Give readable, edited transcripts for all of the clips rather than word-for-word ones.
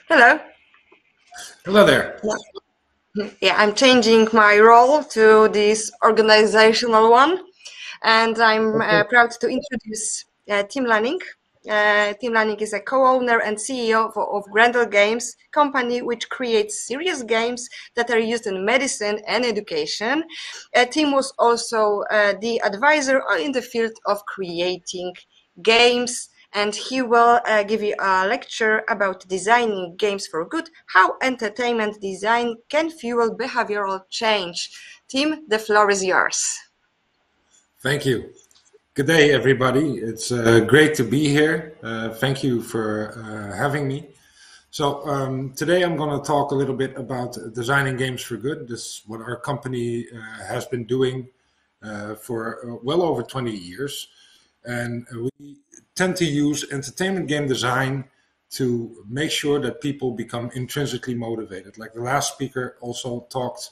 Hello. Hello there. Yeah, I'm changing my role to this organizational one, and I'm proud to introduce Tim Lanning. Tim Lanning is a co-owner and CEO of Grendel Games, company which creates serious games that are used in medicine and education. Tim was also the advisor in the field of creating games, and he will give you a lecture about designing games for good, how entertainment design can fuel behavioral change. Tim, the floor is yours. Thank you. Good day, everybody. It's great to be here. Thank you for having me. So today I'm going to talk a little bit about designing games for good. This is what our company has been doing for well over 20 years. And we tend to use entertainment game design to make sure that people become intrinsically motivated. Like the last speaker also talked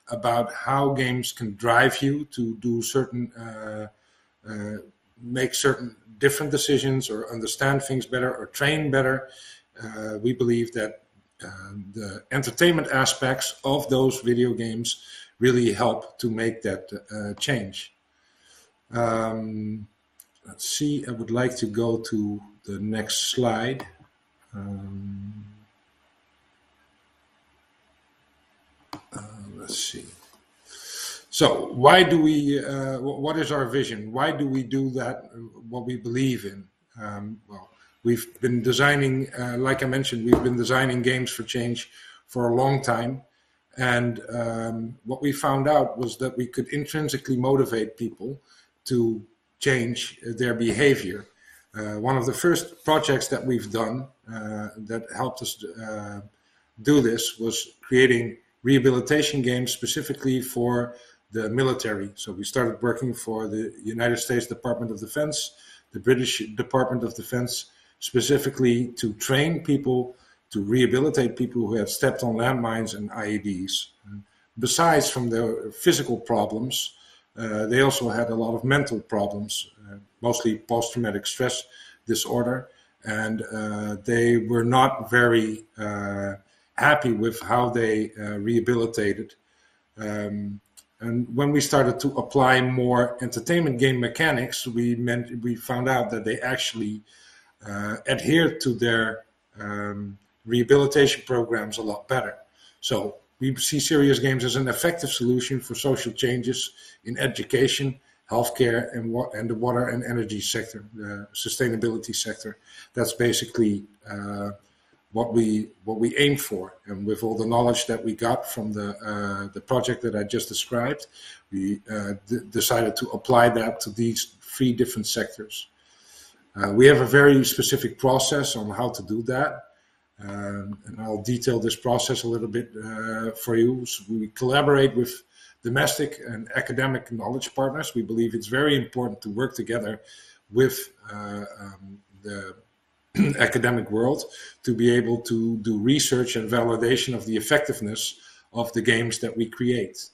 about how games can drive you to do certain, make certain different decisions or understand things better or train better. We believe that the entertainment aspects of those video games really help to make that change. Let's see, I would like to go to the next slide. Let's see. So why do we, what is our vision? Why do we do that, what we believe in? Well, we've been designing, like I mentioned, we've been designing games for change for a long time. And what we found out was that we could intrinsically motivate people to change their behavior. One of the first projects that we've done that helped us do this was creating rehabilitation games specifically for the military. So we started working for the United States Department of Defense, the British Department of Defense, specifically to train people, to rehabilitate people who had stepped on landmines and IEDs. Besides from their physical problems, they also had a lot of mental problems, mostly post-traumatic stress disorder, and they were not very happy with how they rehabilitated. And when we started to apply more entertainment game mechanics, we found out that they actually adhered to their rehabilitation programs a lot better. So we see serious games as an effective solution for social changes in education, healthcare, and the water and energy sector, the sustainability sector. That's basically what we aim for. And with all the knowledge that we got from the project that I just described, we decided to apply that to these three different sectors. We have a very specific process on how to do that. And I'll detail this process a little bit for you. So we collaborate with domestic and academic knowledge partners. We believe it's very important to work together with the academic world to be able to do research and validation of the effectiveness of the games that we create.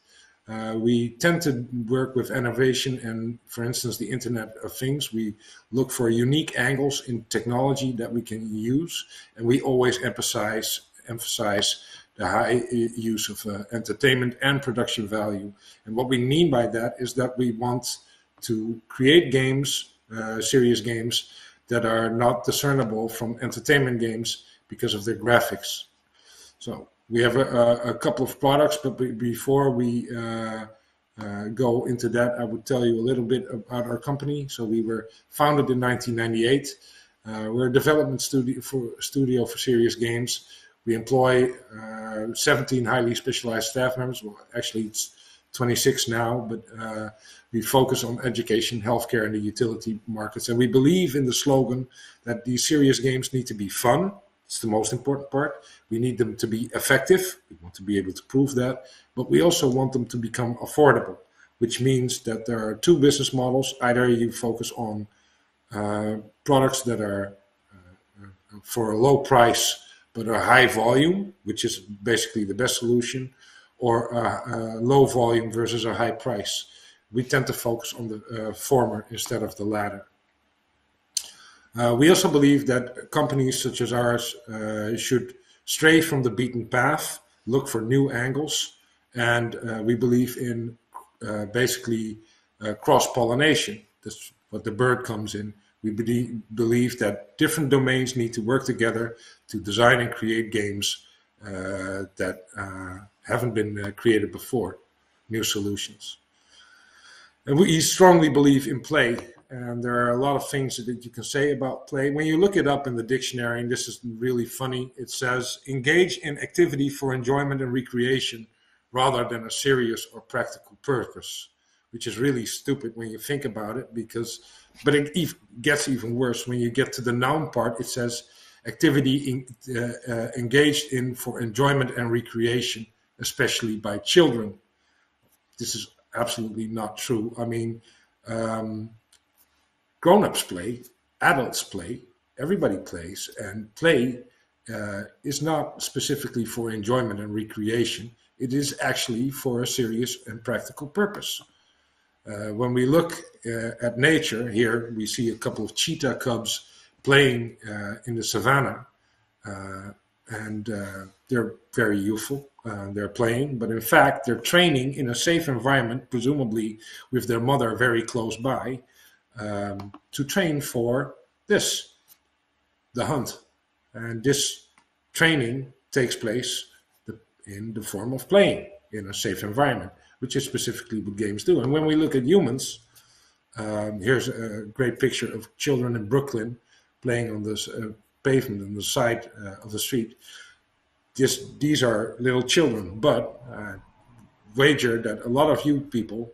We tend to work with innovation and, for instance, the Internet of Things. We look for unique angles in technology that we can use, and we always emphasize the high use of entertainment and production value. And what we mean by that is that we want to create games, serious games, that are not discernible from entertainment games because of their graphics. So we have a couple of products, but before we go into that, I would tell you a little bit about our company. So we were founded in 1998. We're a development studio for serious games. We employ 17 highly specialized staff members. Well, actually, it's 26 now, but we focus on education, healthcare, and the utility markets. And we believe in the slogan that these serious games need to be fun. It's the most important part. We need them to be effective. We want to be able to prove that. But we also want them to become affordable, which means that there are two business models. Either you focus on products that are for a low price but are high volume, which is basically the best solution, or low volume versus a high price. We tend to focus on the former instead of the latter. We also believe that companies such as ours should stray from the beaten path, look for new angles, and we believe in basically cross-pollination. That's what the bird comes in. We believe that different domains need to work together to design and create games that haven't been created before, new solutions. And we strongly believe in play, and there are a lot of things that you can say about play. When you look it up in the dictionary, and this is really funny, it says, engage in activity for enjoyment and recreation rather than a serious or practical purpose, which is really stupid when you think about it, but it gets even worse. When you get to the noun part, it says activity engaged in for enjoyment and recreation, especially by children. This is absolutely not true. I mean, grown-ups play, adults play, everybody plays, and play is not specifically for enjoyment and recreation. It is actually for a serious and practical purpose. When we look at nature, here we see a couple of cheetah cubs playing in the savannah, and they're very youthful. They're playing, but in fact they're training in a safe environment, presumably with their mother very close by, to train for this, the hunt. And this training takes place in the form of playing in a safe environment, which is specifically what games do. And when we look at humans, here's a great picture of children in Brooklyn playing on this pavement on the side of the street. These are little children, but wager that a lot of you people,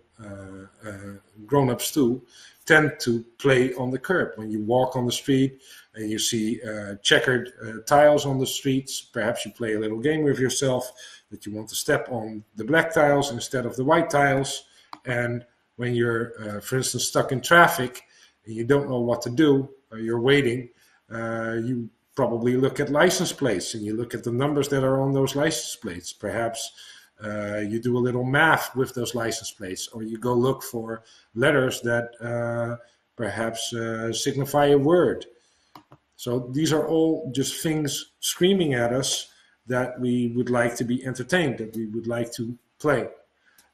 grown-ups too, tend to play on the curb. When you walk on the street and you see checkered tiles on the streets, perhaps you play a little game with yourself that you want to step on the black tiles instead of the white tiles. And when you're, for instance, stuck in traffic and you don't know what to do, or you're waiting, you probably look at license plates and you look at the numbers that are on those license plates. Perhaps you do a little math with those license plates, or you go look for letters that perhaps signify a word. So these are all just things screaming at us that we would like to be entertained, that we would like to play.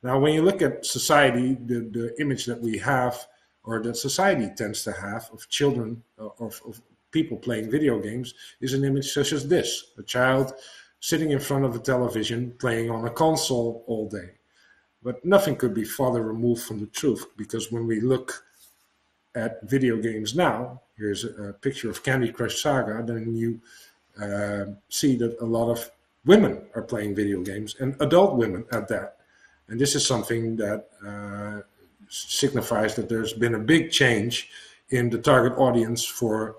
Now, when you look at society, the image that we have, or that society tends to have of children, of people playing video games, is an image such as this: a child sitting in front of a television playing on a console all day. But nothing could be farther removed from the truth, because when we look at video games now, here's a picture of Candy Crush Saga, then you see that a lot of women are playing video games, and adult women at that. And this is something that signifies that there's been a big change in the target audience for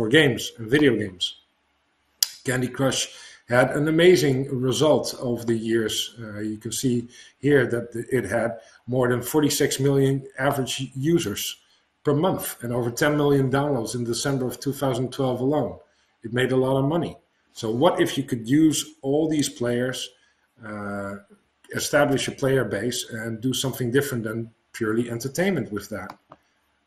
games and video games. Candy Crush had an amazing result over the years. You can see here that it had more than 46 million average users per month and over 10 million downloads in December of 2012 alone. It made a lot of money. So what if you could use all these players, establish a player base, and do something different than purely entertainment with that?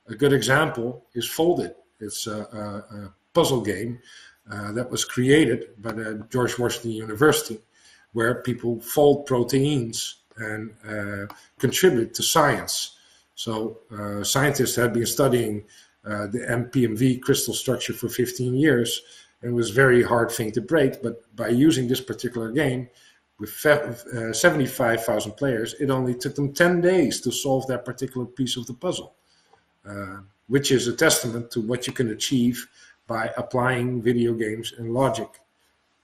A good example is Folded. It's a puzzle game that was created by the George Washington University, where people fold proteins and contribute to science. So scientists had been studying the MPMV crystal structure for 15 years, and it was a very hard thing to break. But by using this particular game, with 75,000 players, it only took them 10 days to solve that particular piece of the puzzle, which is a testament to what you can achieve by applying video games and logic.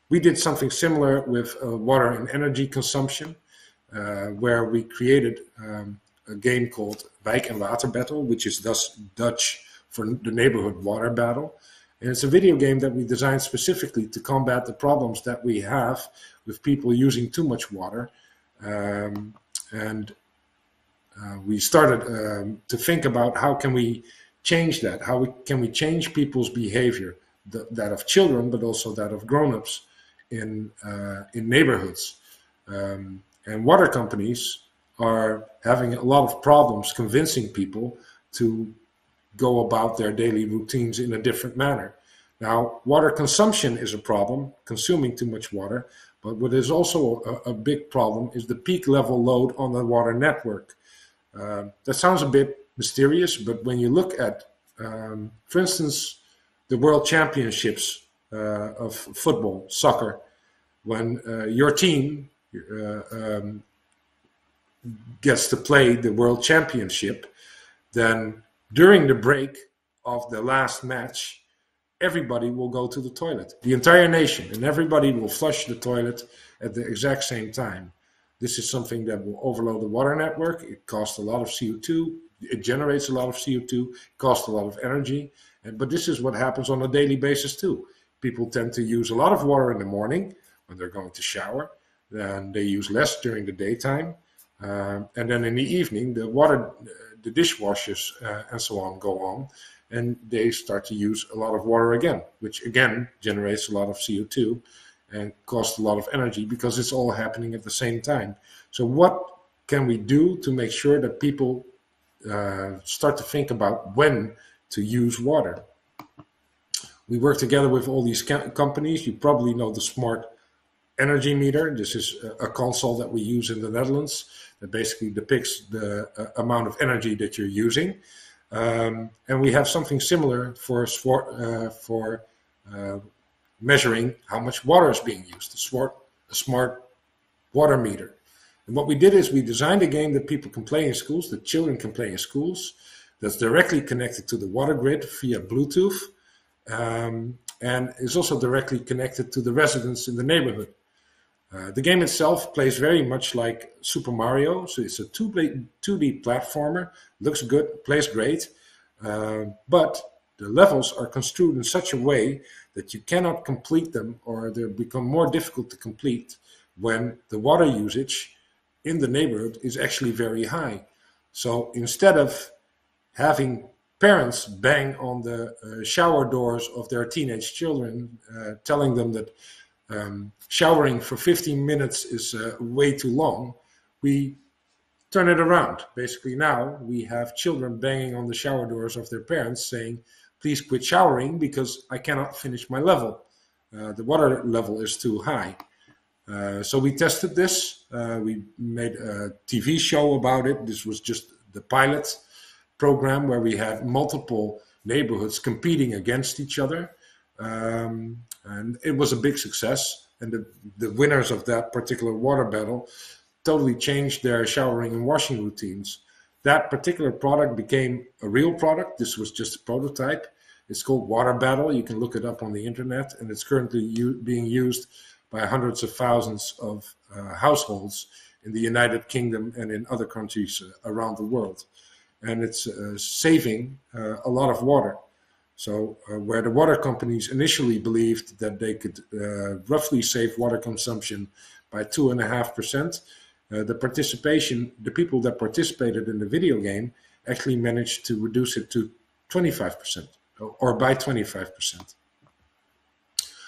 We did something similar with water and energy consumption, where we created a game called Wijk en Water Battle, which is thus Dutch for the neighborhood water battle. And it's a video game that we designed specifically to combat the problems that we have with people using too much water. We started to think about how can we change that? How can we change people's behavior, that of children, but also that of grown-ups in neighborhoods. And water companies are having a lot of problems convincing people to go about their daily routines in a different manner. Now, water consumption is a problem, consuming too much water, but what is also a big problem is the peak level load on the water network. That sounds a bit mysterious, but when you look at, for instance, the World Championships of football, soccer, when your team gets to play the World Championship, then during the break of the last match, everybody will go to the toilet, the entire nation, and everybody will flush the toilet at the exact same time. This is something that will overload the water network. It costs a lot of CO2. It generates a lot of CO2. It costs a lot of energy. But this is what happens on a daily basis too. People tend to use a lot of water in the morning when they're going to shower. Then they use less during the daytime. And then in the evening, the dishwashers and so on go on. And they start to use a lot of water again, which again generates a lot of CO2 and costs a lot of energy because it's all happening at the same time. So what can we do to make sure that people start to think about when to use water? We work together with all these companies. You probably know the smart energy meter. This is a console that we use in the Netherlands that basically depicts the amount of energy that you're using. And we have something similar for measuring how much water is being used, a smart water meter. And what we did is we designed a game that people can play in schools, that children can play in schools, that's directly connected to the water grid via Bluetooth, and is also directly connected to the residents in the neighborhood. The game itself plays very much like Super Mario, so it's a 2D platformer, looks good, plays great, but the levels are construed in such a way that you cannot complete them, or they become more difficult to complete when the water usage in the neighborhood is actually very high. So instead of having parents bang on the shower doors of their teenage children, telling them that showering for 15 minutes is way too long, we turn it around. Basically now we have children banging on the shower doors of their parents saying, please quit showering because I cannot finish my level. The water level is too high. So we tested this. We made a TV show about it. This was just the pilot program where we had multiple neighborhoods competing against each other. And it was a big success. And the winners of that particular water battle totally changed their showering and washing routines. That particular product became a real product. This was just a prototype. It's called Water Battle. You can look it up on the internet, and it's currently being used by hundreds of thousands of households in the United Kingdom and in other countries around the world. And it's saving a lot of water. So where the water companies initially believed that they could roughly save water consumption by 2.5%, the people that participated in the video game actually managed to reduce it to 25%, or by 25%.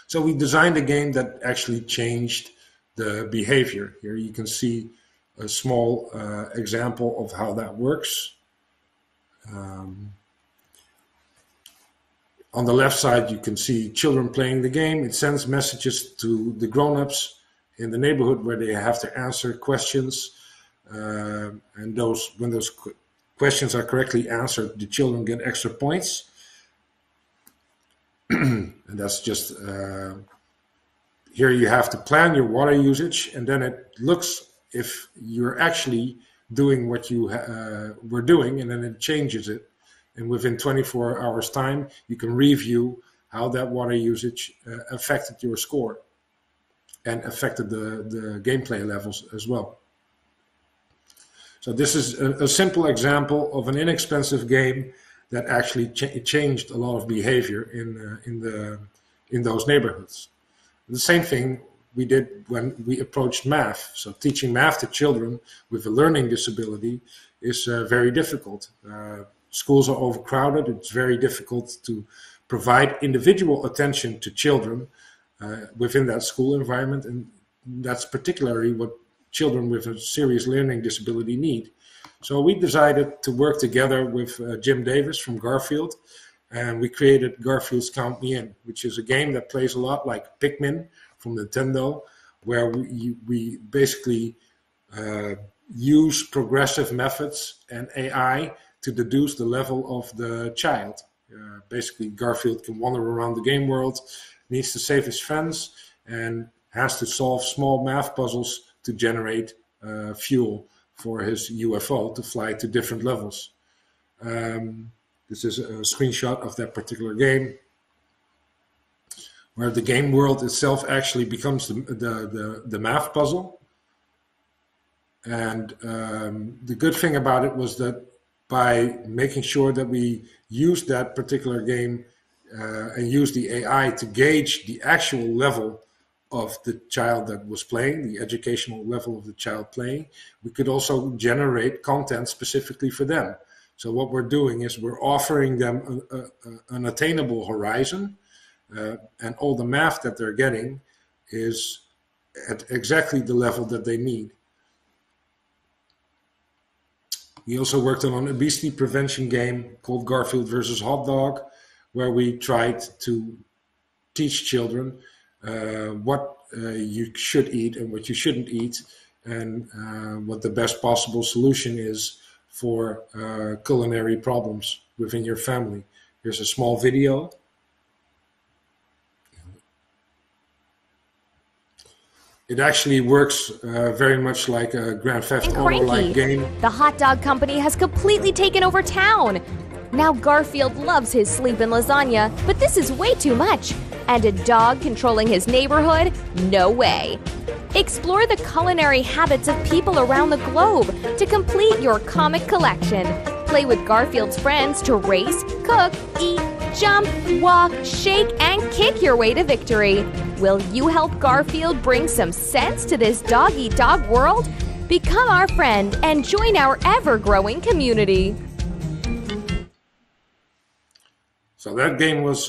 So we designed a game that actually changed the behavior. Here you can see a small example of how that works. On the left side, you can see children playing the game. It sends messages to the grown-ups in the neighborhood where they have to answer questions. And when those questions are correctly answered, the children get extra points. And that's just, here you have to plan your water usage, and then it looks if you're actually doing what you were doing, and then it changes it. And within 24 hours time, you can review how that water usage affected your score and affected the gameplay levels as well. So this is a simple example of an inexpensive game that actually changed a lot of behavior in those neighborhoods. The same thing we did when we approached math. So teaching math to children with a learning disability is very difficult. Schools are overcrowded. It's very difficult to provide individual attention to children within that school environment, and that's particularly what children with a serious learning disability need. So we decided to work together with Jim Davis from Garfield and we created Garfield's Count Me In, which is a game that plays a lot like Pikmin from Nintendo, where we basically use progressive methods and AI to deduce the level of the child. Basically, Garfield can wander around the game world, needs to save his friends, and has to solve small math puzzles to generate fuel for his UFO to fly to different levels. This is a screenshot of that particular game, where the game world itself actually becomes the math puzzle. And the good thing about it was that by making sure that we used that particular game and used the AI to gauge the actual level of the child that was playing, the educational level of the child playing, we could also generate content specifically for them. So what we're doing is we're offering them an attainable horizon, and all the math that they're getting is at exactly the level that they need. We also worked on an obesity prevention game called Garfield versus Hot Dog, where we tried to teach children what you should eat and what you shouldn't eat, and what the best possible solution is for culinary problems within your family. Here's a small video. It actually works very much like a Grand Theft Auto-like game. The hot dog company has completely taken over town. Now Garfield loves his sleep in lasagna, but this is way too much. And a dog controlling his neighborhood? No way. Explore the culinary habits of people around the globe to complete your comic collection. Play with Garfield's friends to race, cook, eat, jump, walk, shake, and kick your way to victory. Will you help Garfield bring some sense to this dog-eat-dog world? Become our friend and join our ever-growing community. So that game was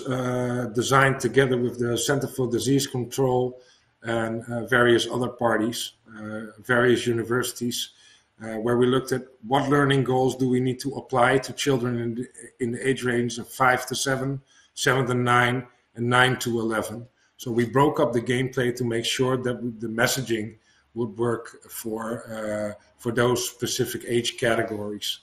designed together with the Center for Disease Control and various other parties, various universities, where we looked at what learning goals do we need to apply to children in the age range of 5 to 7, 7 to 9, and 9 to 11. So we broke up the gameplay to make sure that the messaging would work for those specific age categories.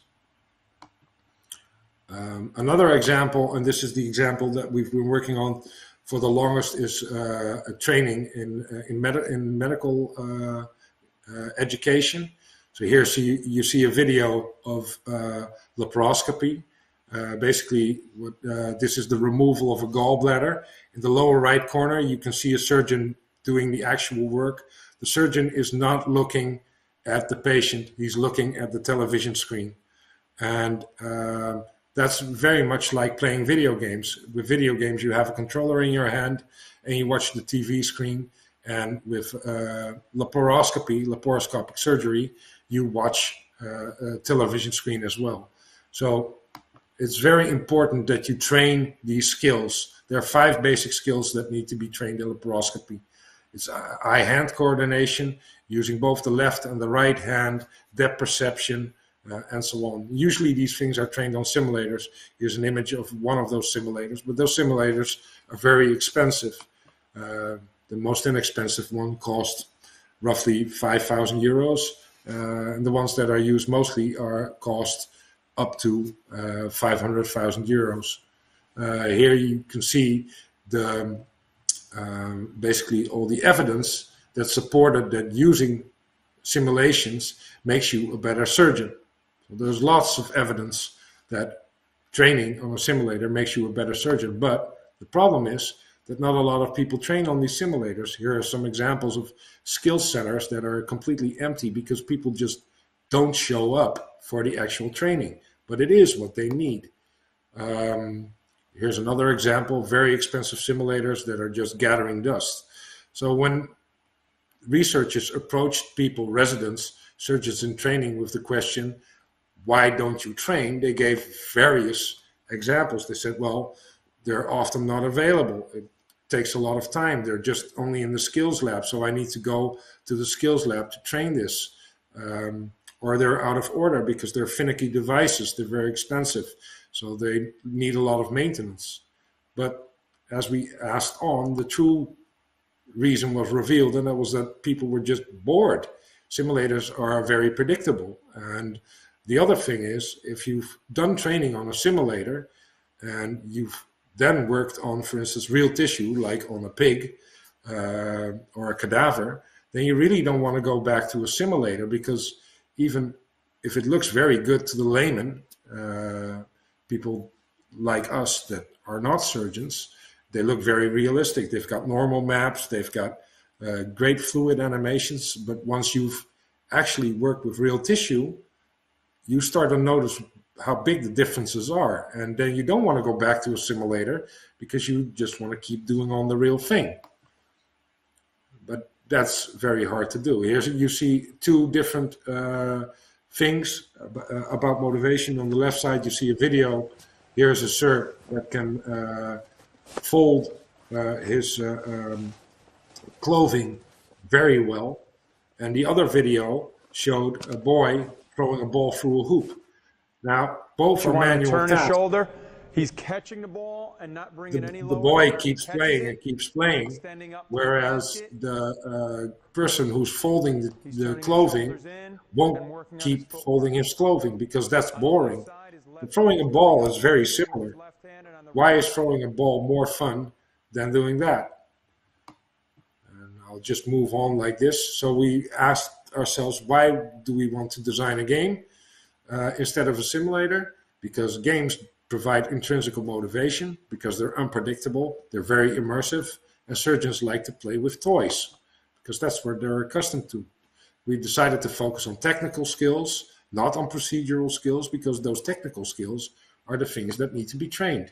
Another example, and this is the example that we've been working on for the longest, is a training in medical education. So here you see a video of laparoscopy. Basically, this is the removal of a gallbladder. In the lower right corner, you can see a surgeon doing the actual work. The surgeon is not looking at the patient, he's looking at the television screen. And that's very much like playing video games. With video games, you have a controller in your hand and you watch the TV screen. And with laparoscopic surgery, you watch a television screen as well. So it's very important that you train these skills. There are 5 basic skills that need to be trained in laparoscopy. It's eye-hand coordination, using both the left and the right hand, depth perception, and so on. Usually these things are trained on simulators. Here's an image of one of those simulators, but those simulators are very expensive. The most inexpensive one cost roughly 5,000 euros. And the ones that are used mostly cost up to 500,000 euros. Here you can see the basically all the evidence that supported that using simulations makes you a better surgeon. So there's lots of evidence that training on a simulator makes you a better surgeon, but the problem is that not a lot of people train on these simulators. Here are some examples of skill centers that are completely empty because people just don't show up for the actual training, but it is what they need. Here's another example, very expensive simulators that are just gathering dust. So when researchers approached people, residents, surgeons in training with the question, why don't you train? They gave various examples. They said, well, they're often not available. It takes a lot of time. They're just only in the skills lab. So I need to go to the skills lab to train this. or they're out of order because they're finicky devices. They're very expensive, so they need a lot of maintenance. But as we asked on, the true reason was revealed, and that was that people were just bored. Simulators are very predictable. And the other thing is, if you've done training on a simulator and you've then worked on, for instance, real tissue, like on a pig or a cadaver, then you really don't want to go back to a simulator, because even if it looks very good to the layman, people like us that are not surgeons, they look very realistic. They've got normal maps, they've got great fluid animations, but once you've actually worked with real tissue, you start to notice how big the differences are. And then you don't want to go back to a simulator because you just want to keep doing on the real thing. But that's very hard to do. Here you see two different things about motivation. On the left side, you see a video. Here's a sir that can fold his clothing very well. And the other video showed a boy throwing a ball through a hoop. Now, both are manual turn tasks. his shoulder. He's catching the ball and not bringing any lower. The boy keeps playing and keeps playing, whereas the person who's folding the clothing won't keep folding his clothing, because that's boring. And throwing a ball is very similar. Why is throwing a ball more fun than doing that? And I'll just move on like this. So we asked ourselves, why do we want to design a game instead of a simulator? Because games provide intrinsic motivation, because they're unpredictable, they're very immersive, and surgeons like to play with toys, because that's what they're accustomed to. We decided to focus on technical skills, not on procedural skills, because those technical skills are the things that need to be trained.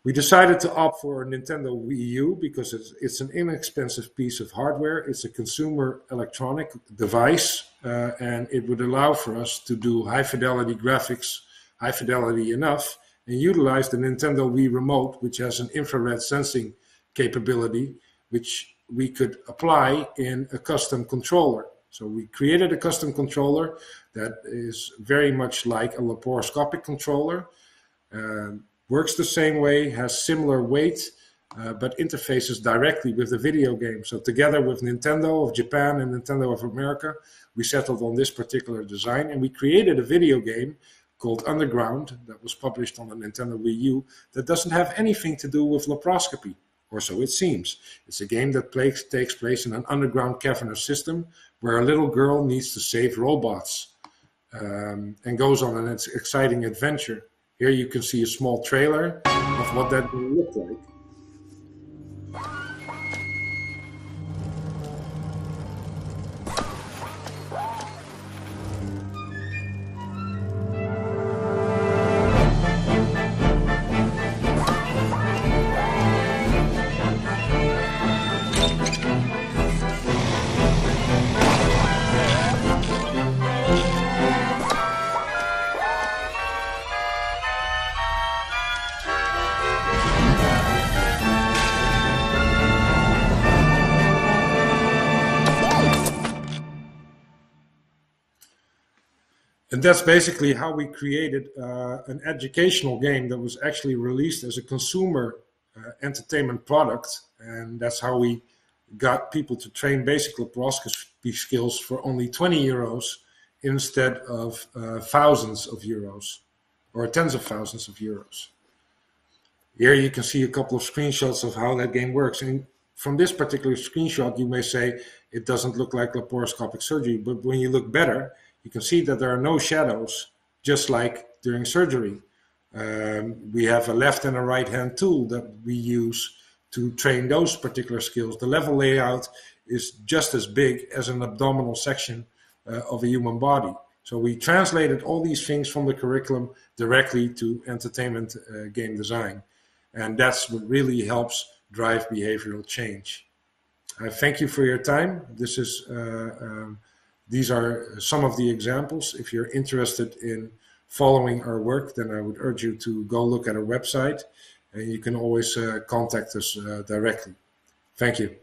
We decided to opt for a Nintendo Wii U because it's an inexpensive piece of hardware. It's a consumer electronic device, and it would allow for us to do high fidelity graphics, high fidelity enough, and utilize the Nintendo Wii remote, which has an infrared sensing capability, which we could apply in a custom controller. So we created a custom controller that is very much like a laparoscopic controller. Works the same way, has similar weight, but interfaces directly with the video game. So together with Nintendo of Japan and Nintendo of America, we settled on this particular design, and we created a video game called Underground that was published on the Nintendo Wii U that doesn't have anything to do with laparoscopy, or so it seems. It's a game that takes place in an underground cavernous system where a little girl needs to save robots and goes on an exciting adventure. Here you can see a small trailer of what that will look like. And that's basically how we created an educational game that was actually released as a consumer entertainment product. And that's how we got people to train basic laparoscopy skills for only 20 euros instead of thousands of euros or tens of thousands of euros. Here you can see a couple of screenshots of how that game works. And from this particular screenshot, you may say it doesn't look like laparoscopic surgery, but when you look better, you can see that there are no shadows, just like during surgery. We have a left and a right hand tool that we use to train those particular skills. The level layout is just as big as an abdominal section of a human body. So we translated all these things from the curriculum directly to entertainment game design. And that's what really helps drive behavioral change. Thank you for your time. These are some of the examples. If you're interested in following our work, then I would urge you to go look at our website, and you can always contact us directly. Thank you.